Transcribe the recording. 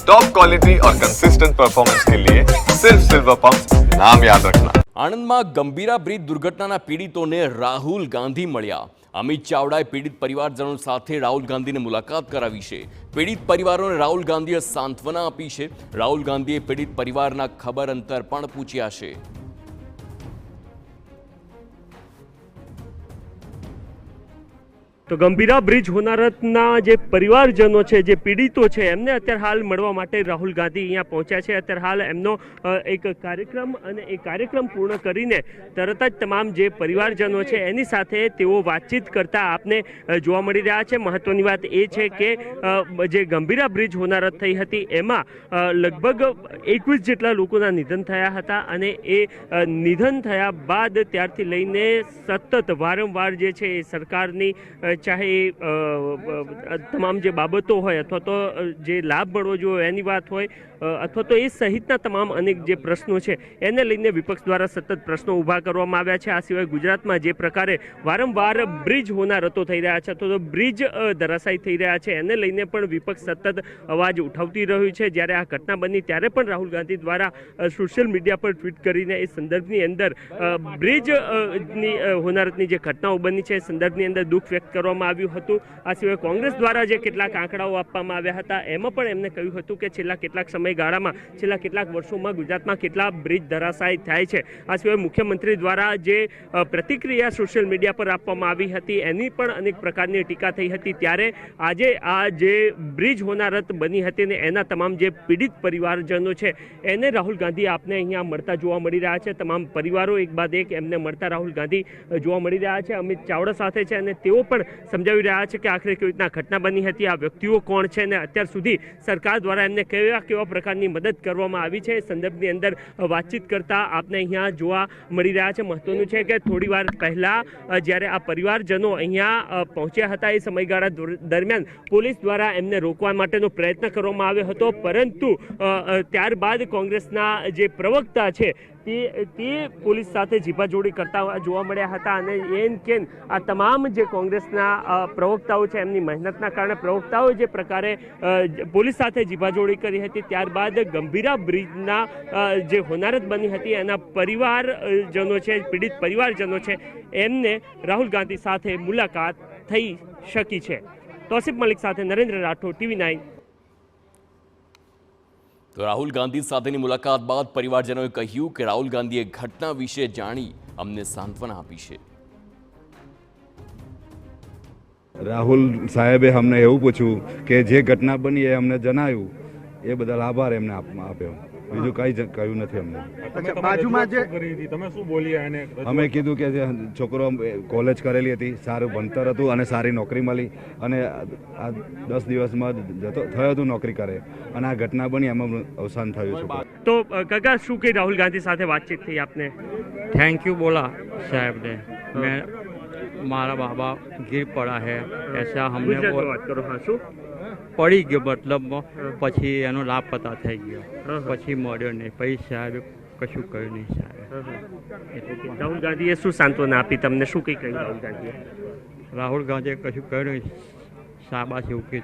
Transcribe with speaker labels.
Speaker 1: Top quality और consistent performance के लिए सिर्फ सिल्वर पंप नाम याद रखना।
Speaker 2: આણંદમાં ગંભીરા બ્રિજ દુર્ઘટનાના પીડિતોને રાહુલ ગાંધી મળ્યા। અમિત ચાવડાએ પીડિત પરિવારજનો સાથે રાહુલ ગાંધીને મુલાકાત કરાવી છે। પીડિત પરિવારોને રાહુલ ગાંધીએ સાંત્વના આપી છે। રાહુલ ગાંધીએ પીડિત પરિવારના ખબર અંતર પણ પૂછ્યા છે।
Speaker 3: તો ગંભીરા બ્રિજ હોનારતના જે પરિવારજનો છે, જે પીડિતો છે, એમને અત્યારે હાલ મળવા માટે રાહુલ ગાંધી અહીંયા પહોંચ્યા છે। અત્યારે હાલ એમનો એક કાર્યક્રમ અને એ કાર્યક્રમ પૂર્ણ કરીને તરત જ તમામ જે પરિવારજનો છે એની સાથે તેઓ વાતચીત કરતા આપને જોવા મળી રહ્યા છે। મહત્વની વાત એ છે કે જે ગંભીરા બ્રિજ હોનારત થઈ હતી એમાં લગભગ 21 જેટલા લોકોના નિધન થયા હતા અને એ નિધન થયા બાદ ત્યારથી લઈને સતત વારંવાર જે છે એ સરકારની ચાહે તમામ જે બાબતો હોય અથવા તો જે લાભ મળવો જોઈએ એની વાત હોય અથવા તો એ સહિતના તમામ અનેક જે પ્રશ્નો છે એને લઈને વિપક્ષ દ્વારા સતત પ્રશ્નો ઊભા કરવામાં આવ્યા છે। આ સિવાય ગુજરાતમાં જે પ્રકારે વારંવાર બ્રિજ હોનારતો થઈ રહ્યા છે અથવા તો બ્રિજ ધરાશાયી થઈ રહ્યા છે એને લઈને પણ વિપક્ષ સતત અવાજ ઉઠાવતી રહ્યું છે। જ્યારે આ ઘટના બની ત્યારે પણ રાહુલ ગાંધી દ્વારા સોશિયલ મીડિયા પર ટ્વીટ કરીને એ સંદર્ભની અંદર બ્રિજની હોનારતની જે ઘટનાઓ બની છે એ સંદર્ભની અંદર દુઃખ વ્યક્ત કરવામાં આવ્યું હતું। આ સિવાય કોંગ્રેસ દ્વારા જે કેટલાક આંકડાઓ આપવામાં આવ્યા હતા એમાં પણ એમને કહ્યું હતું કે છેલ્લા કેટલાક સમયગાળામાં છેલ્લા કેટલાક વર્ષોમાં ગુજરાતમાં કેટલા બ્રિજ ધરાશાયી થાય છે। આ સિવાય મુખ્યમંત્રી દ્વારા જે પ્રતિક્રિયા સોશિયલ મીડિયા પર આપવામાં આવી હતી એની પણ અનેક પ્રકારની ટીકા થઈ હતી। ત્યારે આજે આ જે બ્રિજ હોનારત બની હતી ને એના તમામ જે પીડિત પરિવારજનો છે એને રાહુલ ગાંધી આપને અહીંયા મળતા જોવા મળી રહ્યા છે। તમામ પરિવારો એક બાદ એક એમને મળતા રાહુલ ગાંધી જોવા મળી રહ્યા છે। અમિત ચાવડા સાથે છે અને તેઓ પણ સમજાવી રહ્યા છે કે આખરે કેવી રીતના ઘટના બની હતી, આ વ્યક્તિઓ કોણ છે અને અત્યાર સુધી સરકાર દ્વારા એમને કેવા પ્રકારની મદદ કરવામાં આવી છે સંદર્ભની અંદર વાતચીત કરતા આપને અહીંયા જોવા મળી રહ્યા છે। મહત્વનું છે કે થોડી વાર પહેલા જ્યારે આ પરિવારજનો અહીંયા પહોંચ્યા હતા એ સમયગાળા દરમિયાન પોલીસ દ્વારા એમને રોકવા માટેનો પ્રયત્ન કરવામાં આવ્યો હતો, પરંતુ ત્યારબાદ કોંગ્રેસના જે પ્રવક્તા છે તે પોલીસ સાથે ઝીપાઝોડી કરતા જોવા મળ્યા હતા અને એન કેન આ તમામ જે કોંગ્રેસના પ્રવક્તાઓ છે એમની મહેનતના કારણે પ્રવક્તાઓએ જે પ્રકારે પોલીસ સાથે ઝીપાઝોડી કરી હતી ત્યારબાદ ગંભીરા બ્રિજના જે હોનારત બની હતી એના પરિવારજનો છે, પીડિત પરિવારજનો છે, એમને રાહુલ ગાંધી સાથે મુલાકાત થઈ શકી છે। તોસિફ મલિક સાથે નરેન્દ્ર રાઠોડ, TV9।
Speaker 2: તો રાહુલ ગાંધી સાથેની મુલાકાત બાદ પરિવારજનોએ કહ્યું કે રાહુલ ગાંધીએ ઘટના વિશે જાણી અમને સાંત્વના આપી છે।
Speaker 4: રાહુલ સાહેબે અમને એવું પૂછ્યું કે જે ઘટના બની એ અમને જણાવ્યું, એ બદલ આભાર એમને આપ્યો, બીજું કઈ કહ્યું નથી અમને।
Speaker 5: બાજુમાં જે કરી હતી તમે શું બોલ્યા એને?
Speaker 4: અમે કીધું કે જે છોકરો કોલેજ કરેલી હતી, સારું ભણતર હતું અને સારી નોકરી મળી અને આ 10 દિવસમાં થયો હતું નોકરી કરે અને આ ઘટના બની એમાં અવસાન થયું છે।
Speaker 3: તો કાકા શું કઈ રાહુલ ગાંધી સાથે વાતચીત થઈ આપને?
Speaker 6: थैंक यू बोला साहब ने। मैं हमारा बाबा गिर पड़ा है ऐसा हमने
Speaker 3: વાત કરો। હા, શું
Speaker 6: પડી ગયો મતલબ પછી એનો લાપતા થઈ ગયો, પછી મળ્યો નહીં, પછી સાહેબ કશું કહ્યું નહીં સાહેબ।
Speaker 3: રાહુલ ગાંધીએ શું સાંત્વના આપી તમને? શું કઈ કહ્યું રાહુલ ગાંધીએ?
Speaker 6: રાહુલ ગાંધીએ કશું કહ્યું નહીં, શાબાશ એવું કીધું।